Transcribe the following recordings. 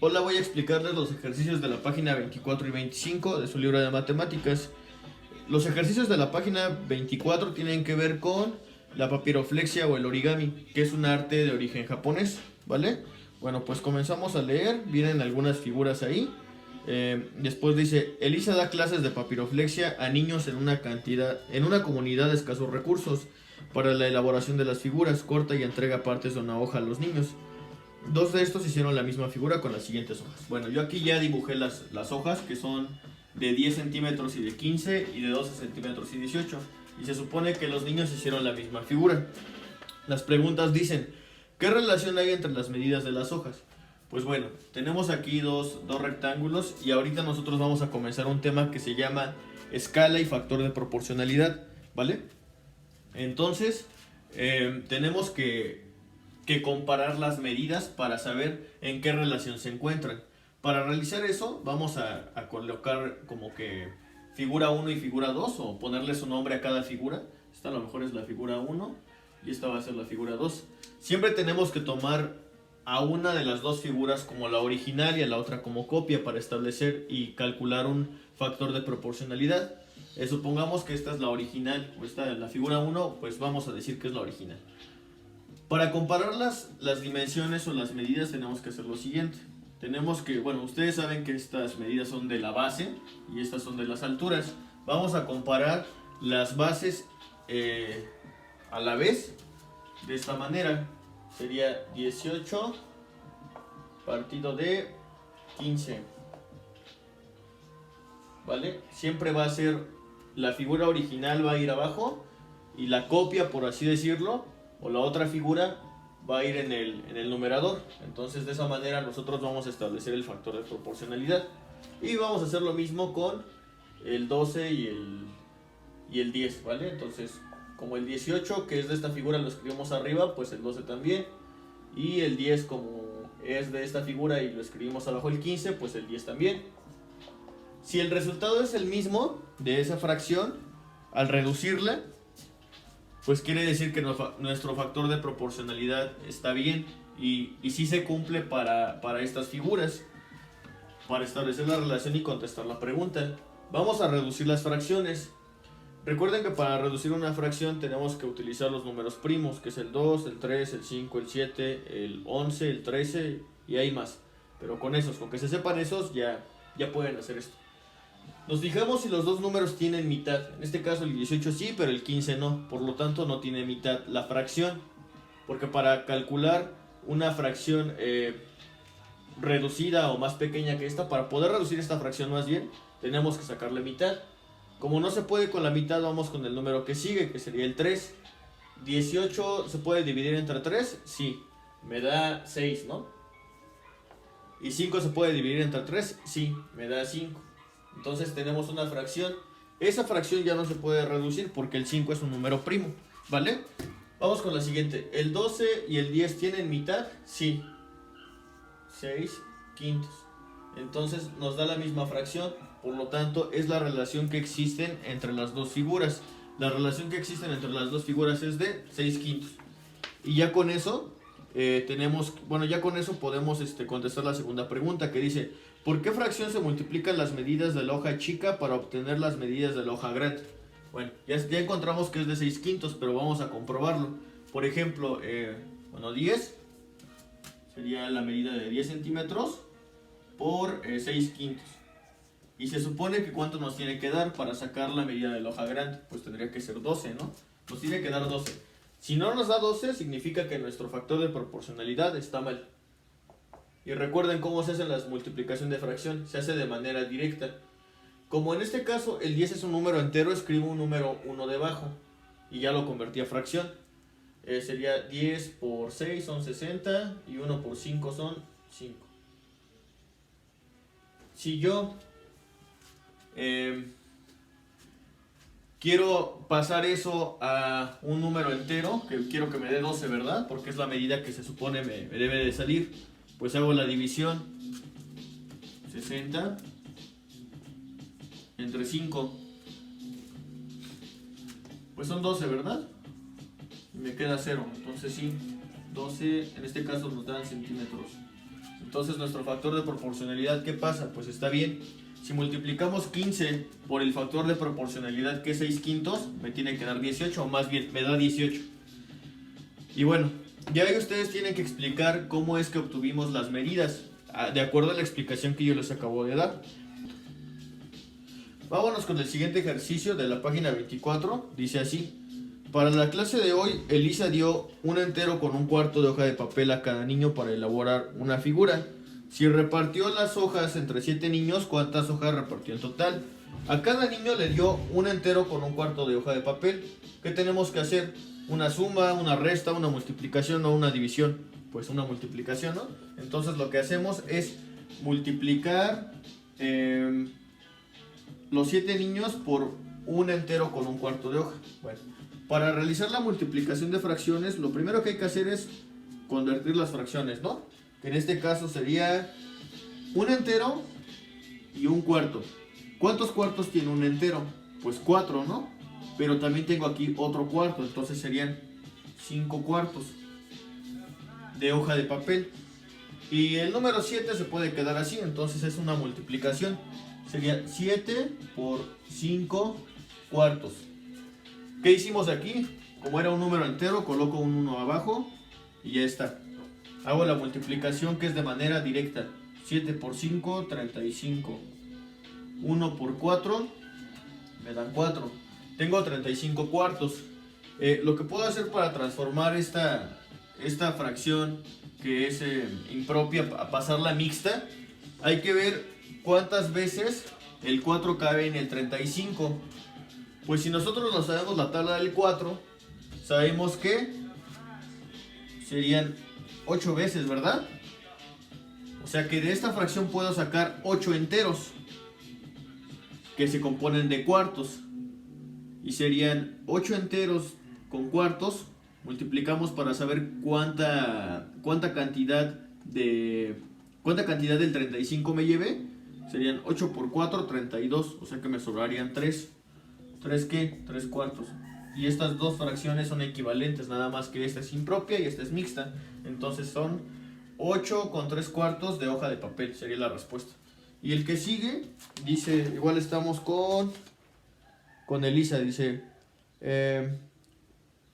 Hola, voy a explicarles los ejercicios de la página 24 y 25 de su libro de matemáticas. Los ejercicios de la página 24 tienen que ver con la papiroflexia o el origami, que es un arte de origen japonés, ¿vale? Bueno, pues comenzamos a leer, vienen algunas figuras ahí. Después dice, Elisa da clases de papiroflexia a niños en una comunidad de escasos recursos. Para la elaboración de las figuras, corta y entrega partes de una hoja a los niños. Dos de estos hicieron la misma figura con las siguientes hojas. Bueno, yo aquí ya dibujé las hojas, que son de 10 centímetros y de 15 y de 12 centímetros y 18. Y se supone que los niños hicieron la misma figura. Las preguntas dicen, ¿qué relación hay entre las medidas de las hojas? Pues bueno, tenemos aquí dos rectángulos y ahorita nosotros vamos a comenzar un tema que se llama escala y factor de proporcionalidad, ¿vale? Entonces, tenemos que comparar las medidas para saber en qué relación se encuentran. Para realizar eso vamos a colocar como que figura 1 y figura 2 o ponerle su nombre a cada figura. Esta a lo mejor es la figura 1 y esta va a ser la figura 2. Siempre tenemos que tomar a una de las dos figuras como la original y a la otra como copia para establecer y calcular un factor de proporcionalidad. Supongamos que esta es la original o esta es la figura 1, pues vamos a decir que es la original. Para comparar las dimensiones o las medidas tenemos que hacer lo siguiente. Tenemos que, bueno, ustedes saben que estas medidas son de la base y estas son de las alturas. Vamos a comparar las bases a la vez de esta manera. Sería 18 partido de 15. ¿Vale? Siempre va a ser la figura original va a ir abajo y la copia, por así decirlo, o la otra figura va a ir en el numerador. Entonces de esa manera nosotros vamos a establecer el factor de proporcionalidad. Y vamos a hacer lo mismo con el 12 y el 10, ¿vale? Entonces, como el 18, que es de esta figura, lo escribimos arriba, pues el 12 también. Y el 10, como es de esta figura y lo escribimos abajo el 15, pues el 10 también. Si el resultado es el mismo de esa fracción, al reducirla, pues quiere decir que nuestro factor de proporcionalidad está bien y sí se cumple para estas figuras, para establecer la relación y contestar la pregunta. Vamos a reducir las fracciones. Recuerden que para reducir una fracción tenemos que utilizar los números primos, que es el 2, el 3, el 5, el 7, el 11, el 13 y hay más. Pero con que se sepan esos, ya pueden hacer esto. Nos fijamos si los dos números tienen mitad. En este caso el 18 sí, pero el 15 no. Por lo tanto no tiene mitad la fracción. Porque para calcular una fracción reducida o más pequeña que esta, para poder reducir esta fracción más bien, tenemos que sacarle mitad. Como no se puede con la mitad, vamos con el número que sigue, que sería el 3. 18 se puede dividir entre 3, sí. Me da 6, ¿no? Y 5 se puede dividir entre 3, sí. Me da 5. Entonces tenemos una fracción. Esa fracción ya no se puede reducir porque el 5 es un número primo, ¿vale? Vamos con la siguiente. ¿El 12 y el 10 tienen mitad? Sí. 6 quintos. Entonces nos da la misma fracción. Por lo tanto es la relación que existen entre las dos figuras. La relación que existen entre las dos figuras es de 6 quintos. Y ya con eso podemos contestar la segunda pregunta, que dice, ¿por qué fracción se multiplican las medidas de la hoja chica para obtener las medidas de la hoja grande? Bueno, ya encontramos que es de 6 quintos, pero vamos a comprobarlo. Por ejemplo, 10 sería la medida de 10 centímetros por 6 quintos. Y se supone que ¿cuánto nos tiene que dar para sacar la medida de la hoja grande? Pues tendría que ser 12, ¿no? Nos tiene que dar 12. Si no nos da 12, significa que nuestro factor de proporcionalidad está mal. Y recuerden cómo se hace la multiplicación de fracción. Se hace de manera directa. Como en este caso el 10 es un número entero, escribo un número 1 debajo. Y ya lo convertí a fracción. Sería 10 por 6 son 60 y 1 por 5 son 5. Si yo quiero pasar eso a un número entero, que quiero que me dé 12, ¿verdad? Porque es la medida que se supone me debe de salir. Pues hago la división. 60 entre 5. Pues son 12, ¿verdad? Y me queda 0. Entonces sí, 12, en este caso nos dan centímetros. Entonces nuestro factor de proporcionalidad, ¿qué pasa? Pues está bien. Si multiplicamos 15 por el factor de proporcionalidad, que es 6 quintos, me tiene que dar 18, o más bien, me da 18. Y bueno, ya ahí ustedes tienen que explicar cómo es que obtuvimos las medidas, de acuerdo a la explicación que yo les acabo de dar. Vámonos con el siguiente ejercicio de la página 24, dice así. Para la clase de hoy, Elisa dio un entero con un cuarto de hoja de papel a cada niño para elaborar una figura. Si repartió las hojas entre 7 niños, ¿cuántas hojas repartió en total? A cada niño le dio un entero con un cuarto de hoja de papel. ¿Qué tenemos que hacer? ¿Una suma, una resta, una multiplicación o una división? Pues una multiplicación, ¿no? Entonces lo que hacemos es multiplicar los 7 niños por un entero con un cuarto de hoja. Bueno, para realizar la multiplicación de fracciones, lo primero que hay que hacer es convertir las fracciones, ¿no? Que en este caso sería un entero y un cuarto. ¿Cuántos cuartos tiene un entero? Pues 4, ¿no? Pero también tengo aquí otro cuarto, entonces serían 5 cuartos de hoja de papel. Y el número 7 se puede quedar así, entonces es una multiplicación. Sería 7 por 5 cuartos. ¿Qué hicimos aquí? Como era un número entero, coloco un 1 abajo y ya está. Hago la multiplicación, que es de manera directa. 7 por 5, 35. 1 por 4, me dan 4. Tengo 35 cuartos. Lo que puedo hacer para transformar esta fracción, que es impropia, a pasarla a mixta, hay que ver cuántas veces el 4 cabe en el 35. Pues si nosotros no sabemos la tabla del 4, sabemos que serían 8 veces, ¿verdad? O sea que de esta fracción puedo sacar 8 enteros que se componen de cuartos. Y serían 8 enteros con cuartos. Multiplicamos para saber cuánta cantidad del 35 me llevé. Serían 8 por 4, 32. O sea que me sobrarían 3. ¿3 qué? 3 cuartos. Y estas dos fracciones son equivalentes, nada más que esta es impropia y esta es mixta. Entonces son 8 con 3 cuartos de hoja de papel, sería la respuesta. Y el que sigue, dice, igual estamos con Elisa, dice,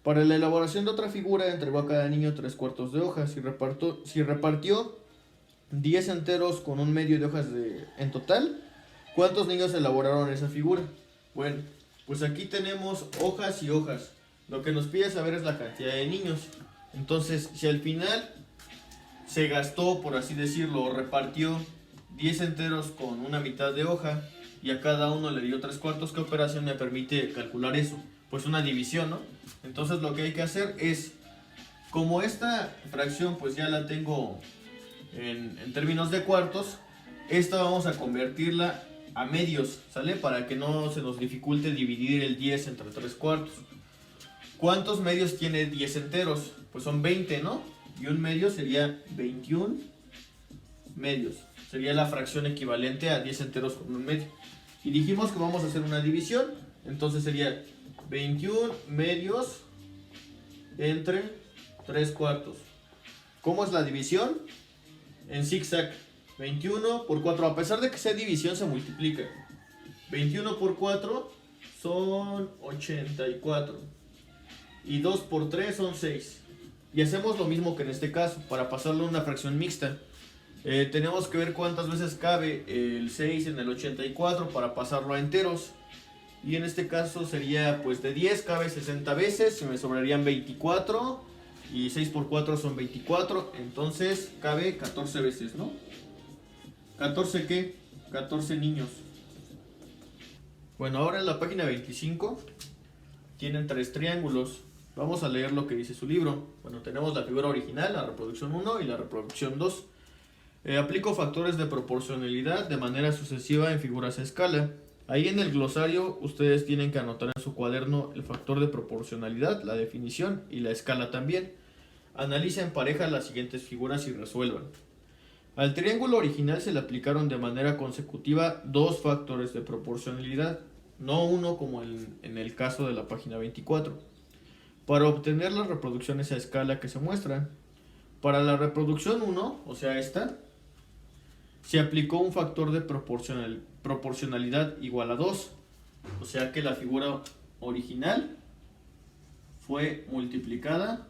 para la elaboración de otra figura entregó a cada niño 3 cuartos de hoja. Si repartió 10 enteros con un medio de hojas en total, ¿cuántos niños elaboraron esa figura? Bueno, pues aquí tenemos hojas y hojas. Lo que nos pide saber es la cantidad de niños. Entonces, si al final se gastó, por así decirlo, o repartió 10 enteros con una mitad de hoja y a cada uno le dio 3 cuartos, ¿qué operación me permite calcular eso? Pues una división, ¿no? Entonces lo que hay que hacer es, como esta fracción pues ya la tengo en términos de cuartos, esta vamos a convertirla a medios, ¿sale? Para que no se nos dificulte dividir el 10 entre 3 cuartos. ¿Cuántos medios tiene 10 enteros? Pues son 20, ¿no? Y un medio sería 21 medios. Sería la fracción equivalente a 10 enteros con un medio. Y dijimos que vamos a hacer una división. Entonces sería 21 medios entre 3 cuartos. ¿Cómo es la división? En zigzag. 21 por 4. A pesar de que sea división, se multiplica. 21 por 4 son 84. Y 2 por 3 son 6. Y hacemos lo mismo que en este caso, para pasarlo a una fracción mixta. Tenemos que ver cuántas veces cabe el 6 en el 84 para pasarlo a enteros. Y en este caso sería, pues de 10 cabe 60 veces, y me sobrarían 24. Y 6 por 4 son 24, entonces cabe 14 veces, ¿no? ¿14 qué? 14 niños. Bueno, ahora en la página 25 tienen 3 triángulos. Vamos a leer lo que dice su libro. Bueno, tenemos la figura original, la reproducción 1 y la reproducción 2. Aplico factores de proporcionalidad de manera sucesiva en figuras a escala. Ahí en el glosario ustedes tienen que anotar en su cuaderno el factor de proporcionalidad, la definición y la escala también. Analiza en pareja las siguientes figuras y resuelvan. Al triángulo original se le aplicaron de manera consecutiva 2 factores de proporcionalidad, no uno como en el caso de la página 24, para obtener las reproducciones a escala que se muestran. Para la reproducción 1, o sea esta, se aplicó un factor de proporcionalidad igual a 2. O sea que la figura original fue multiplicada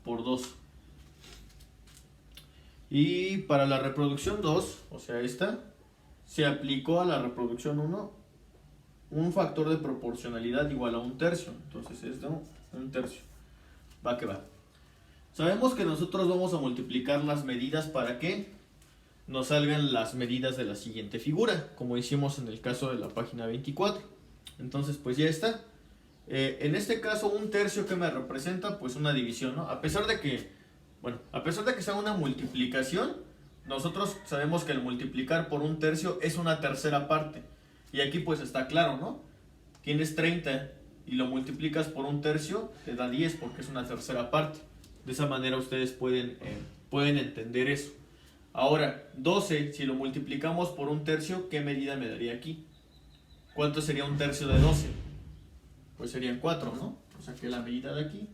por 2. Y para la reproducción 2, o sea esta, se aplicó a la reproducción 1 un factor de proporcionalidad igual a 1/3. Entonces es de 1/3. Va que va. Sabemos que nosotros vamos a multiplicar las medidas para que nos salgan las medidas de la siguiente figura, como hicimos en el caso de la página 24. Entonces pues ya está. En este caso 1/3 que me representa pues una división, ¿no? A pesar de que sea una multiplicación, nosotros sabemos que el multiplicar por 1/3 es una tercera parte. Y aquí pues está claro, ¿no? Tienes 30 y lo multiplicas por 1/3, te da 10 porque es una tercera parte. De esa manera ustedes pueden entender eso. Ahora, 12, si lo multiplicamos por 1/3, ¿qué medida me daría aquí? ¿Cuánto sería 1/3 de 12? Pues serían 4, ¿no? O sea que la medida de aquí.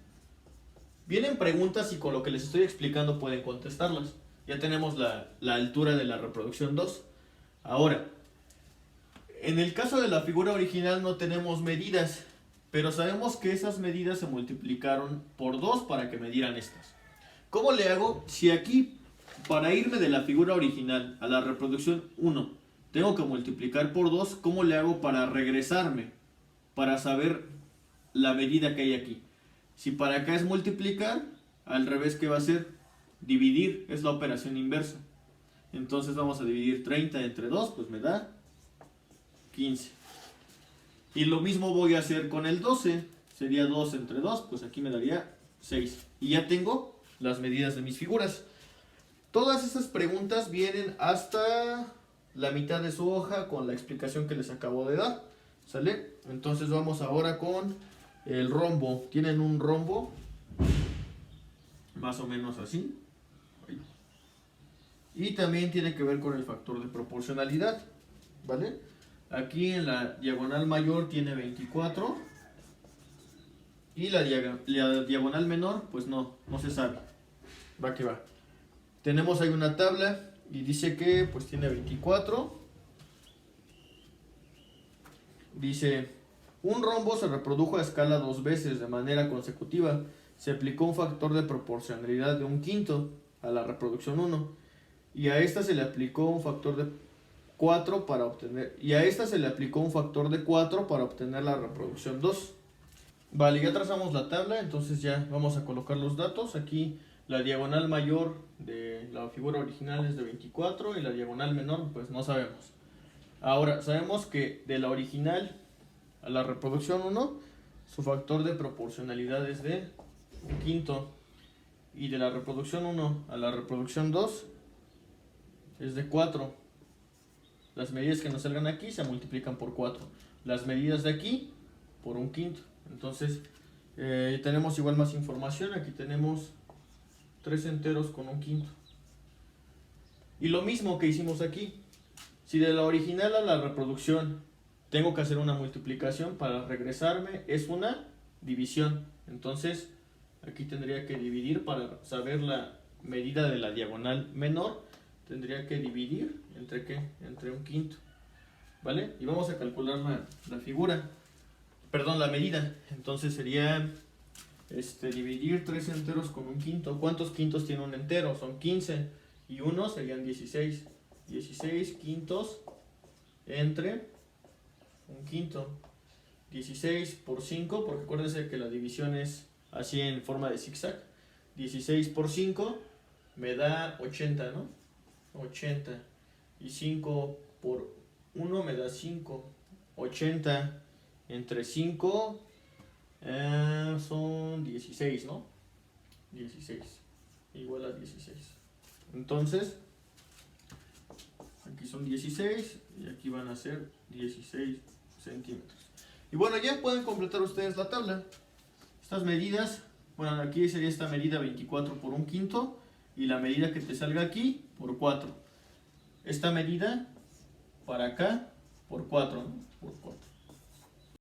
Vienen preguntas y con lo que les estoy explicando pueden contestarlas. Ya tenemos la altura de la reproducción 2. Ahora, en el caso de la figura original no tenemos medidas, pero sabemos que esas medidas se multiplicaron por 2 para que me dieran estas. ¿Cómo le hago? Si aquí, para irme de la figura original a la reproducción 1, tengo que multiplicar por 2, ¿cómo le hago para regresarme? Para saber la medida que hay aquí. Si para acá es multiplicar, al revés, ¿qué va a ser? Dividir, es la operación inversa. Entonces vamos a dividir 30 entre 2, pues me da 15. Y lo mismo voy a hacer con el 12. Sería 2 entre 2, pues aquí me daría 6. Y ya tengo las medidas de mis figuras. Todas esas preguntas vienen hasta la mitad de su hoja con la explicación que les acabo de dar. ¿Sale? Entonces vamos ahora con el rombo. Tienen un rombo más o menos así. Y también tiene que ver con el factor de proporcionalidad. ¿Vale? Aquí en la diagonal mayor tiene 24 y la diagonal menor pues no se sabe. Va que va. Tenemos ahí una tabla y dice que pues tiene 24. Dice, un rombo se reprodujo a escala 2 veces de manera consecutiva. Se aplicó un factor de proporcionalidad de 1/5 a la reproducción 1 y a esta se le aplicó un factor de 4 para obtener, y a esta se le aplicó un factor de 4 para obtener la reproducción 2. Vale, ya trazamos la tabla, entonces ya vamos a colocar los datos. Aquí la diagonal mayor de la figura original es de 24 y la diagonal menor pues no sabemos. Ahora, sabemos que de la original a la reproducción 1, su factor de proporcionalidad es de 1/5 y de la reproducción 1 a la reproducción 2 es de 4. Las medidas que nos salgan aquí se multiplican por 4. Las medidas de aquí por 1/5. Entonces, tenemos igual más información. Aquí tenemos 3 enteros con 1/5. Y lo mismo que hicimos aquí. Si de la original a la reproducción tengo que hacer una multiplicación, para regresarme es una división. Entonces, aquí tendría que dividir para saber la medida de la diagonal menor. Tendría que dividir entre ¿qué? Entre 1/5. ¿Vale? Y vamos a calcular la figura. Perdón, la medida. Entonces sería dividir 3 enteros con 1/5. ¿Cuántos quintos tiene un entero? Son 15. Y 1 serían 16. 16 quintos entre 1/5. 16 por 5, porque acuérdense que la división es así en forma de zigzag. 16 por 5 me da 80, ¿no? 80. Y 5 por 1 me da 5. 80 entre 5 son 16, ¿no? 16. Igual a 16. Entonces, aquí son 16 y aquí van a ser 16 centímetros. Y bueno, ya pueden completar ustedes la tabla. Estas medidas, bueno, aquí sería esta medida 24 por 1/5 y la medida que te salga aquí por 4. Esta medida para acá por 4, ¿no? Por 4.